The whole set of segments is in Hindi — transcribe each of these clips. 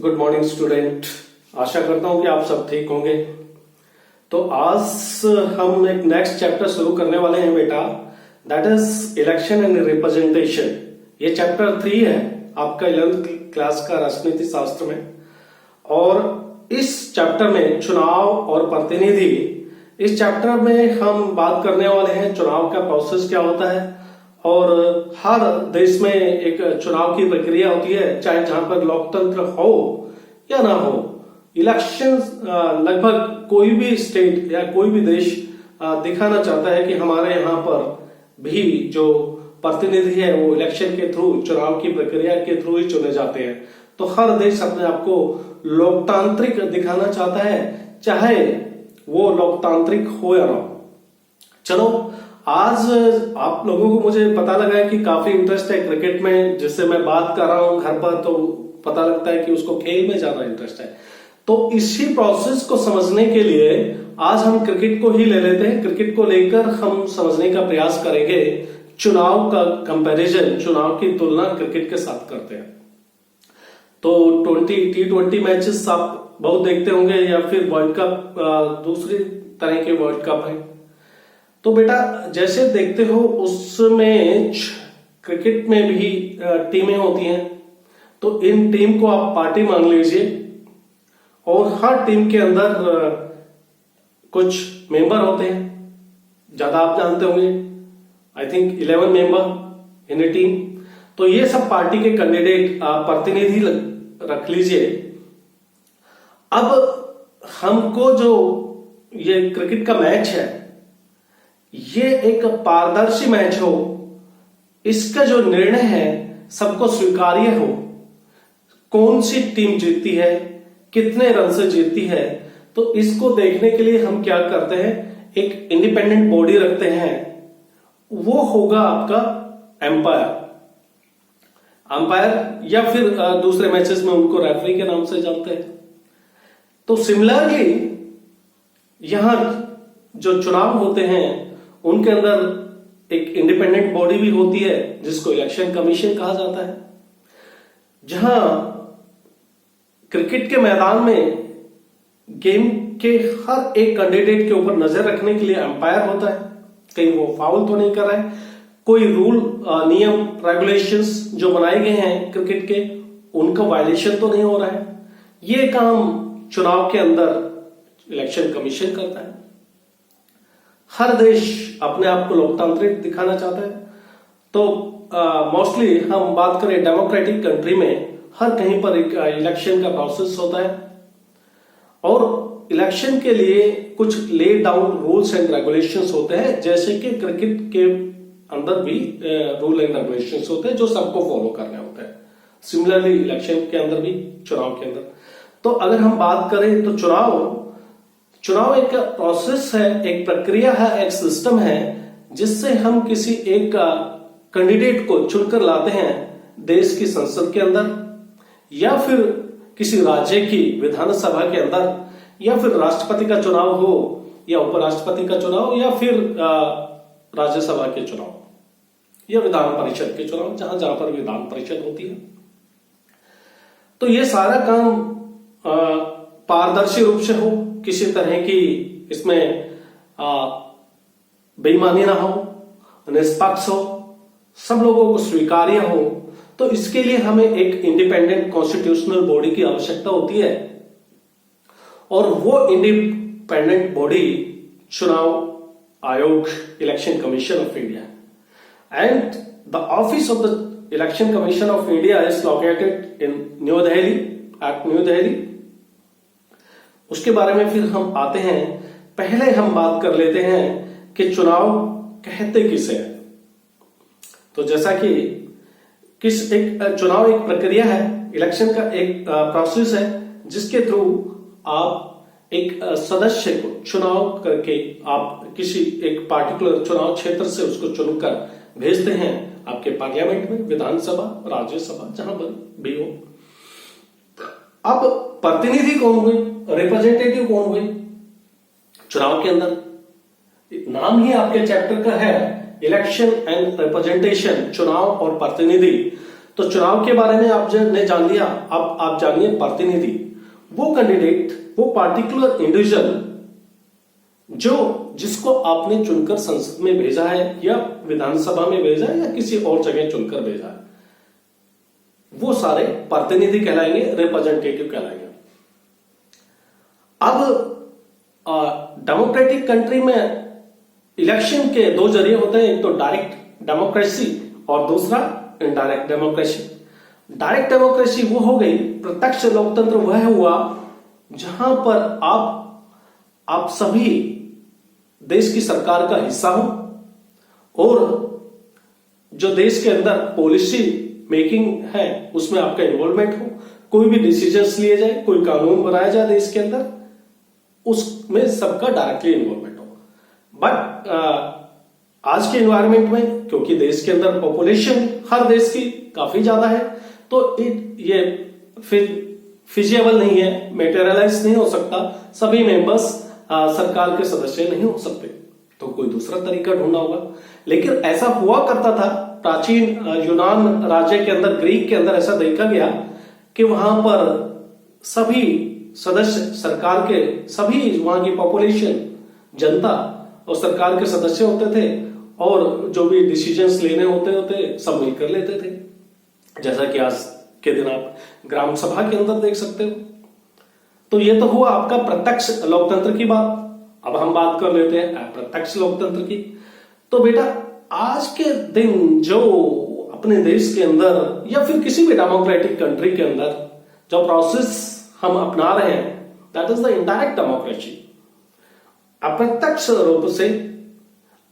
Good morning student. आशा करता हूं कि आप सब ठीक होंगे। तो आज हम एक नेक्स्ट चैप्टर शुरू करने वाले हैं बेटा, that is election and representation. ये चैप्टर 3 है आपका 11th क्लास का राजनीति शास्त्र में। और इस चैप्टर में चुनाव और प्रतिनिधि, इस चैप्टर में हम बात करने वाले हैं चुनाव का प्रोसेस क्या होता है। और हर देश में एक चुनाव की प्रक्रिया होती है, चाहे जहां पर लोकतंत्र हो या ना हो। इलेक्शन लगभग कोई भी स्टेट या कोई भी देश दिखाना चाहता है कि हमारे यहाँ पर भी जो प्रतिनिधि है वो इलेक्शन के थ्रू, चुनाव की प्रक्रिया के थ्रू ही चुने जाते हैं। तो हर देश अपने आप को लोकतांत्रिक दिखाना चाहता है, चाहे वो लोकतांत्रिक हो या ना हो। चलो, आज आप लोगों को मुझे पता लगा है कि काफी इंटरेस्ट है क्रिकेट में, जिससे मैं बात कर रहा हूं घर पर, तो पता लगता है कि उसको खेल में ज्यादा इंटरेस्ट है। तो इसी प्रोसेस को समझने के लिए आज हम क्रिकेट को ही ले लेते हैं। क्रिकेट को लेकर हम समझने का प्रयास करेंगे, चुनाव का कंपैरिजन, चुनाव की तुलना क्रिकेट के साथ करते हैं। तो T20 मैचेस आप बहुत देखते होंगे, या फिर वर्ल्ड कप, दूसरी तरह के वर्ल्ड कप है। तो बेटा जैसे देखते हो उसमें क्रिकेट में भी टीमें होती हैं। तो इन टीम को आप पार्टी मान लीजिए, और हर टीम के अंदर कुछ मेंबर होते हैं। ज्यादा आप जानते होंगे, I think 11 member in A team. तो ये सब पार्टी के कैंडिडेट, प्रतिनिधि रख लीजिए। अब हमको जो ये क्रिकेट का मैच है, ये एक पारदर्शी मैच हो, इसका जो निर्णय है सबको स्वीकार्य हो। कौन सी टीम जीतती है, कितने रन से जीतती है, तो इसको देखने के लिए हम क्या करते हैं, एक इंडिपेंडेंट बॉडी रखते हैं। वो होगा आपका एम्पायर, या फिर दूसरे मैचेस में उनको रेफरी के नाम से जानते हैं। तो सिमिलरली यहां जो चुनाव होते हैं उनके अंदर एक इंडिपेंडेंट बॉडी भी होती है, जिसको इलेक्शन कमीशन कहा जाता है। जहां क्रिकेट के मैदान में गेम के हर एक कैंडिडेट के ऊपर नजर रखने के लिए एम्पायर होता है, कहीं वो फाउल तो नहीं कर रहा है, कोई रूल, नियम, रेगुलेशंस जो बनाए गए हैं क्रिकेट के, उनका वायलेशन तो नहीं हो रहा है। ये काम चुनाव के अंदर इलेक्शन कमीशन करता है। हर देश अपने आप को लोकतांत्रिक दिखाना चाहता है। तो मोस्टली हम बात करें डेमोक्रेटिक कंट्री में, हर कहीं पर एक इलेक्शन का प्रोसेस होता है। और इलेक्शन के लिए कुछ lay down rules and regulations होते हैं, जैसे कि क्रिकेट के अंदर भी रूल एंड रेगुलेशंस होते हैं जो सबको फॉलो करने होते हैं। सिमिलरली इलेक्शन के अंदर भी, चुनाव के अंदर। तो अगर हम बात करें तो चुनाव एक प्रोसेस है, एक प्रक्रिया है, एक सिस्टम है, जिससे हम किसी एक कैंडिडेट को चुनकर लाते हैं देश की संसद के अंदर, या फिर किसी राज्य की विधानसभा के अंदर, या फिर राष्ट्रपति का चुनाव हो, या उपराष्ट्रपति का चुनाव, या फिर राज्यसभा के चुनाव, या विधान परिषद के चुनाव, जहां जहां पर विधान परिषद होती है। तो ये सारा काम पारदर्शी रूप से हो, किसी तरह की इसमें बेईमानी ना हो, निष्पक्ष हो, सब लोगों को स्वीकार्य हो। तो इसके लिए हमें एक इंडिपेंडेंट कॉन्स्टिट्यूशनल बॉडी की आवश्यकता होती है। और वो इंडिपेंडेंट बॉडी चुनाव आयोग, election commission of India. And the office of the election commission of India is located in New Delhi, at New Delhi. उसके बारे में फिर हम आते हैं। पहले हम बात कर लेते हैं कि चुनाव कहते किसे हैं। तो जैसा कि चुनाव एक प्रक्रिया है, इलेक्शन का एक प्रोसेस है, जिसके थ्रू आप एक सदस्य को चुनाव करके आप किसी एक पार्टिकुलर चुनाव क्षेत्र से उसको चुनकर भेजते हैं आपके पार्लियामेंट में, विधानसभा, राज्यसभा, जहां पर भी हो। अब प्रतिनिधि कौन हुए, रिप्रेजेंटेटिव कौन हुए चुनाव के अंदर? नाम ही आपके चैप्टर का है, इलेक्शन एंड रिप्रेजेंटेशन, चुनाव और प्रतिनिधि। तो चुनाव के बारे में आपने जान लिया। अब आप जानिए प्रतिनिधि, वो कैंडिडेट, वो पार्टिकुलर इंडिविजुअल जिसको आपने चुनकर संसद में भेजा है या विधानसभा में भेजा है या किसी और जगह चुनकर भेजा है, वो सारे प्रतिनिधि कहलाएंगे, रिप्रेजेंटेटिव कहलाएंगे। अब डेमोक्रेटिक कंट्री में इलेक्शन के दो जरिए होते हैं, एक तो डायरेक्ट डेमोक्रेसी और दूसरा इनडायरेक्ट डेमोक्रेसी। डायरेक्ट डेमोक्रेसी वो हो गई, प्रत्यक्ष लोकतंत्र वह हुआ जहां पर आप सभी देश की सरकार का हिस्सा हो और जो देश के अंदर पॉलिसी मेकिंग है उसमें आपका इन्वॉल्वमेंट हो, कोई भी डिसीजंस लिए जाए, कोई कानून बनाया जाए देश के अंदर, उसमें सबका डायरेक्टली इन्वॉल्वमेंट हो। बट आज के एनवायरनमेंट में, क्योंकि देश के अंदर पॉपुलेशन हर देश की काफी ज्यादा है, तो ये फिजिबल नहीं है, मेटेरियलाइज नहीं हो सकता, सभी मेंबर्स सरकार के सदस्य नहीं हो सकते, तो कोई दूसरा तरीका ढूंढना होगा। लेकिन ऐसा हुआ करता था प्राचीन यूनान राज्य के अंदर, ग्रीक के अंदर ऐसा देखा गया कि वहां पर सभी सदस्य सरकार के, सभी वहां की पॉपुलेशन, जनता और सरकार के सदस्य होते थे और जो भी डिसीजंस लेने होते सब मिलकर लेते थे, जैसा कि आज के दिन आप ग्राम सभा के अंदर देख सकते हो। तो ये तो हुआ आपका प्रत्यक्ष लोकतंत्र की बात। अब हम बात कर लेते हैं अप्रत्यक्ष लोकतंत्र की। तो बेटा, आज के दिन जो अपने देश के अंदर या फिर किसी भी डेमोक्रेटिक कंट्री के अंदर जो प्रोसेस हम अपना रहे हैं, that is the indirect democracy. अप्रत्यक्ष रूप से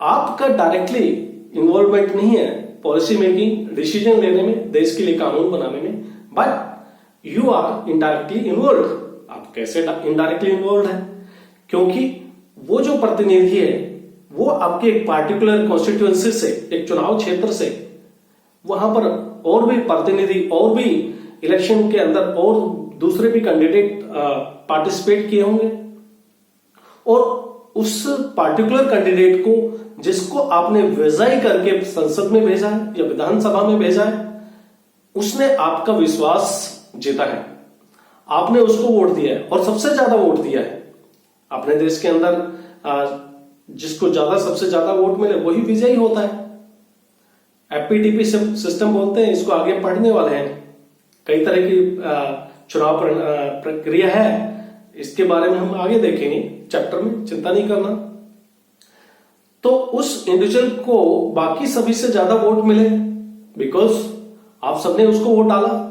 आपका डायरेक्टली इन्वॉल्वमेंट नहीं है पॉलिसी मेकिंग, डिसीजन लेने में, देश के लिए कानून बनाने में, but you are indirectly involve. आप कैसे इनडायरेक्टली इन्वॉल्व है? क्योंकि वो जो प्रतिनिधि है वो आपके एक पार्टिकुलर कॉन्स्टिट्यूएंसी से, एक चुनाव क्षेत्र से, वहां पर और भी प्रतिनिधि और भी इलेक्शन के अंदर और दूसरे भी कैंडिडेट पार्टिसिपेट किए होंगे और उस पार्टिकुलर कैंडिडेट को, जिसको आपने विजयी करके संसद में भेजा है या विधानसभा में भेजा है, उसने आपका विश्वास जीता है, आपने उसको वोट दिया है और सबसे ज्यादा वोट दिया है। अपने देश के अंदर जिसको सबसे ज्यादा वोट मिले वही विजयी होता है। एफपीटीपी सिस्टम बोलते हैं इसको, आगे पढ़ने वाले हैं। कई तरह की चुनाव प्रक्रिया है, इसके बारे में हम आगे देखेंगे चैप्टर में, चिंता नहीं करना। तो उस इंडिविजुअल को बाकी सभी से ज्यादा वोट मिले बिकॉज आप सबने उसको वोट डाला,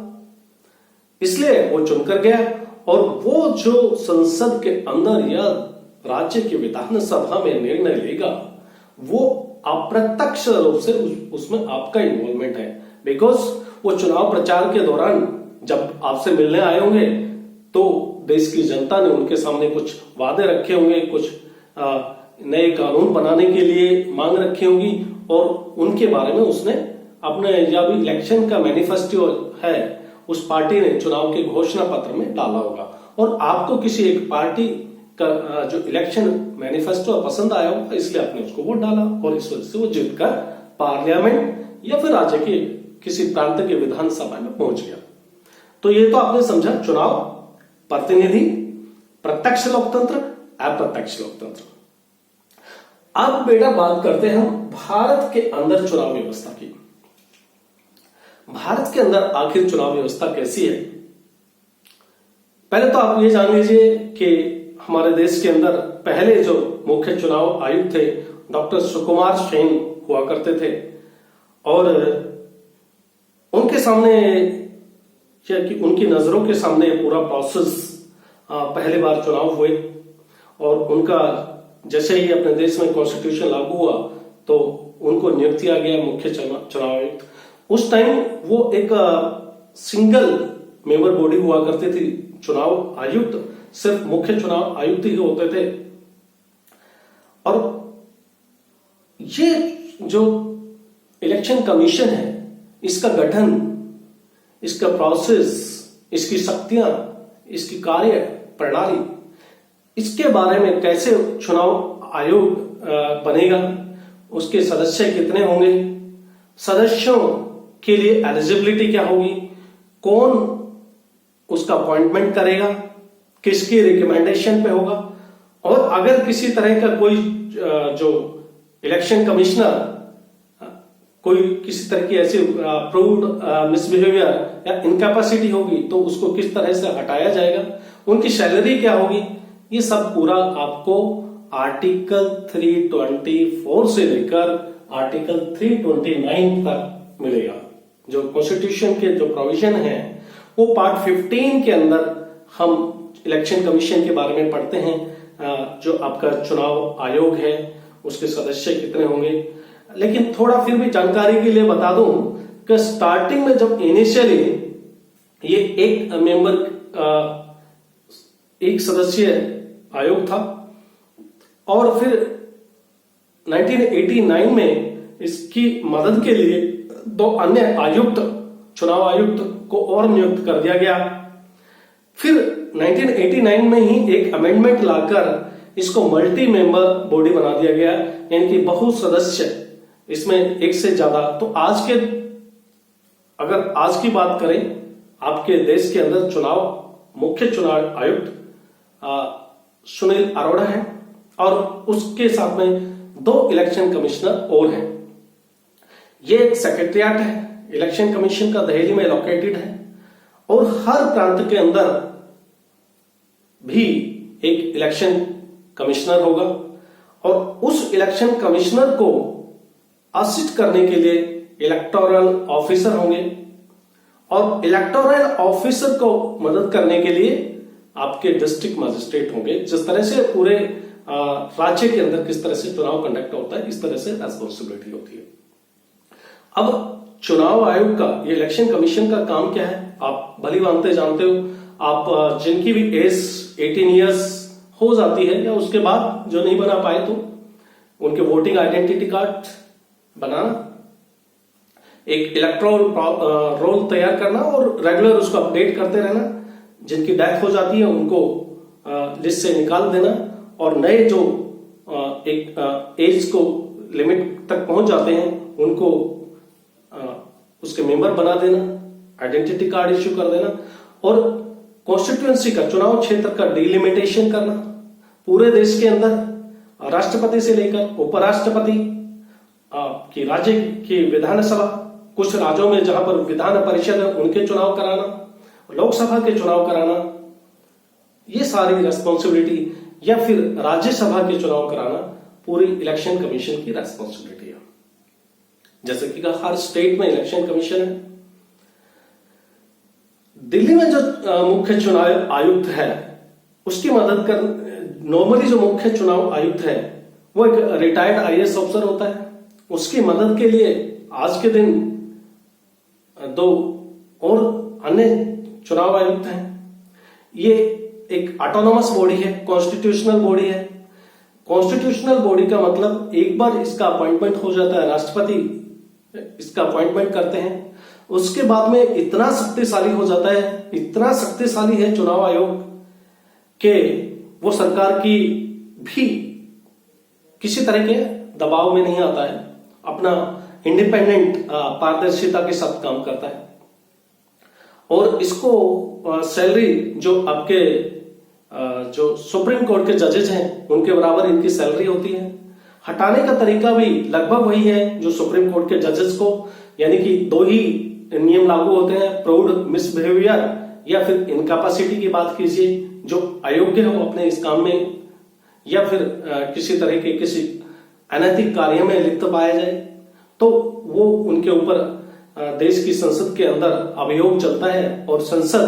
इसलिए वो चुनकर गया और वो जो संसद के अंदर या राज्य की विधानसभा में निर्णय लेगा वो अप्रत्यक्ष रूप से उसमें आपका इन्वॉल्वमेंट है। बिकॉज वो चुनाव प्रचार के दौरान जब आपसे मिलने आए होंगे तो देश की जनता ने उनके सामने कुछ वादे रखे होंगे, कुछ नए कानून बनाने के लिए मांग रखी होंगी और उनके बारे में उसने अपने, या भी इलेक्शन का मैनिफेस्टो है, उस पार्टी ने चुनाव के घोषणा पत्र में डाला होगा और आपको किसी एक पार्टी का जो इलेक्शन मैनिफेस्टो पसंद आया होगा, इसलिए आपने उसको वोट डाला और इस वजह से वो जीतकर पार्लियामेंट या फिर राज्य के किसी प्रांत के विधानसभा में पहुंच गया। तो ये तो आपने समझा चुनाव, प्रतिनिधि, प्रत्यक्ष लोकतंत्र, अप्रत्यक्ष लोकतंत्र। अब बेटा बात करते हैं हम भारत के अंदर चुनाव व्यवस्था की। भारत के अंदर आखिर चुनाव व्यवस्था कैसी है? पहले तो आप ये जान लीजिए कि हमारे देश के अंदर पहले जो मुख्य चुनाव आयुक्त थे डॉक्टर सुकुमार सेन हुआ करते थे और उनके सामने या कि उनकी नजरों के सामने पूरा प्रोसेस पहली बार चुनाव हुए और उनका जैसे ही अपने देश में कॉन्स्टिट्यूशन लागू हुआ तो उनको नियुक्त किया गया मुख्य चुनाव आयुक्त। उस टाइम वो एक सिंगल मेंबर बॉडी हुआ करती थी, चुनाव आयुक्त सिर्फ मुख्य चुनाव आयुक्त ही होते थे। और ये जो इलेक्शन कमीशन है, इसका गठन, इसका प्रोसेस, इसकी शक्तियां, इसकी कार्य प्रणाली, इसके बारे में कैसे चुनाव आयोग बनेगा, उसके सदस्य कितने होंगे, सदस्यों के लिए एलिजिबिलिटी क्या होगी, कौन उसका अपॉइंटमेंट करेगा, किसकी रिकमेंडेशन पे होगा, और अगर किसी तरह का कोई जो इलेक्शन कमिश्नर कोई किसी तरह की ऐसी प्रूव्ड मिसबिहेवियर या इनकैपेसिटी होगी तो उसको किस तरह से हटाया जाएगा, उनकी सैलरी क्या होगी, ये सब पूरा आपको आर्टिकल 324 से लेकर आर्टिकल 329 तक मिलेगा। जो कॉन्स्टिट्यूशन के जो प्रोविजन है वो पार्ट 15 के अंदर हम इलेक्शन कमीशन के बारे में पढ़ते हैं। जो आपका चुनाव आयोग है उसके सदस्य कितने होंगे, लेकिन थोड़ा फिर भी जानकारी के लिए बता दूं कि स्टार्टिंग में जब इनिशियली ये एक मेंबर एक सदस्य आयोग था और फिर 1989 में इसकी मदद के लिए 2 अन्य आयुक्त, चुनाव आयुक्त को और नियुक्त कर दिया गया। फिर 1989 में ही एक अमेंडमेंट लाकर इसको मल्टी मेंबर बॉडी बना दिया गया, यानी कि बहुत सदस्य, इसमें एक से ज्यादा। तो अगर आज की बात करें, आपके देश के अंदर मुख्य चुनाव आयुक्त सुनील अरोड़ा है और उसके साथ में 2 इलेक्शन कमिश्नर और हैं। ये एक सेक्रेटरिएट है इलेक्शन कमीशन का, दिल्ली में लोकेटेड है, और हर प्रांत के अंदर भी एक इलेक्शन कमिश्नर होगा और उस इलेक्शन कमिश्नर को असिस्ट करने के लिए इलेक्टोरल ऑफिसर होंगे और इलेक्टोरल ऑफिसर को मदद करने के लिए आपके डिस्ट्रिक्ट मजिस्ट्रेट होंगे। जिस तरह से पूरे राज्य के अंदर किस तरह से चुनाव कंडक्ट होता है, इस तरह से रेस्पॉन्सिबिलिटी होती है। अब चुनाव आयोग का, ये इलेक्शन कमीशन का काम क्या है, आप भली भांति जानते हो। आप जिनकी भी एज 18 ईयर्स हो जाती है या उसके बाद जो नहीं बना पाए तो उनके वोटिंग आइडेंटिटी कार्ड बनाना, एक इलेक्ट्रोल रोल तैयार करना और रेगुलर उसको अपडेट करते रहना। जिनकी डेथ हो जाती है उनको लिस्ट से निकाल देना और नए जो एक एज को लिमिट तक पहुंच जाते हैं उनको उसके मेंबर बना देना, आइडेंटिटी कार्ड इश्यू कर देना और कॉन्स्टिट्यूएंसी का, चुनाव क्षेत्र का डिलिमिटेशन करना। पूरे देश के अंदर राष्ट्रपति से लेकर उपराष्ट्रपति की राज्य की विधानसभा, कुछ राज्यों में जहां पर विधान परिषद है उनके चुनाव कराना, लोकसभा के चुनाव कराना, ये सारी रेस्पॉन्सिबिलिटी, या फिर राज्यसभा के चुनाव कराना पूरी इलेक्शन कमीशन की रेस्पॉन्सिबिलिटी है। जैसे कि हर स्टेट में इलेक्शन कमीशन है। दिल्ली में जो मुख्य चुनाव आयुक्त है उसकी मदद कर, नॉर्मली जो मुख्य चुनाव आयुक्त है वो एक रिटायर्ड आईएएस ऑफिसर होता है। उसकी मदद के लिए आज के दिन 2 और अन्य चुनाव आयुक्त हैं। ये एक ऑटोनोमस बॉडी है, कॉन्स्टिट्यूशनल बॉडी है। कॉन्स्टिट्यूशनल बॉडी का मतलब एक बार इसका अपॉइंटमेंट हो जाता है, राष्ट्रपति इसका अपॉइंटमेंट करते हैं, उसके बाद में इतना शक्तिशाली हो जाता है, इतना शक्तिशाली है चुनाव आयोग के वो सरकार की भी किसी तरह के दबाव में नहीं आता है, अपना इंडिपेंडेंट पारदर्शिता के साथ काम करता है। और इसको सैलरी जो आपके जो सुप्रीम कोर्ट के जजेज हैं उनके बराबर इनकी सैलरी होती है। हटाने का तरीका भी लगभग वही है जो सुप्रीम कोर्ट के जजेस को, यानी कि 2 ही नियम लागू होते हैं, प्रूव्ड मिसबिहेवियर या फिर इनकैपेसिटी की बात कीजिए, जो अयोग्य हो अपने इस काम में, या फिर किसी तरह के किसी अनैतिक कार्य में लिप्त पाया जाए तो वो उनके ऊपर देश की संसद के अंदर अभियोग चलता है और संसद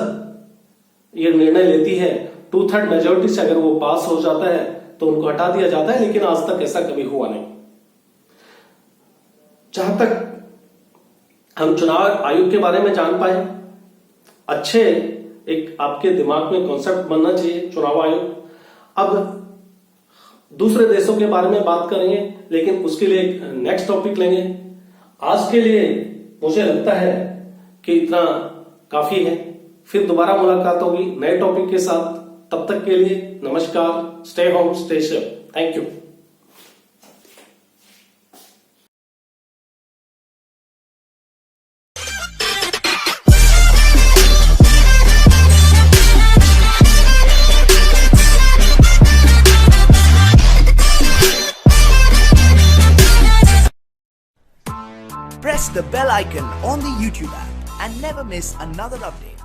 ये निर्णय लेती है 2/3 मेजोरिटी से। अगर वो पास हो जाता है तो उनको हटा दिया जाता है, लेकिन आज तक ऐसा कभी हुआ नहीं। जहां तक हम चुनाव आयोग के बारे में जान पाए, अच्छे एक आपके दिमाग में कॉन्सेप्ट बनना चाहिए चुनाव आयोग। अब दूसरे देशों के बारे में बात करेंगे, लेकिन उसके लिए एक नेक्स्ट टॉपिक लेंगे। आज के लिए मुझे लगता है कि इतना काफी है। फिर दोबारा मुलाकात होगी नए टॉपिक के साथ। तब तक के लिए नमस्कार, stay home, stay safe, thank you. Press the bell icon on the YouTube app and never miss another update.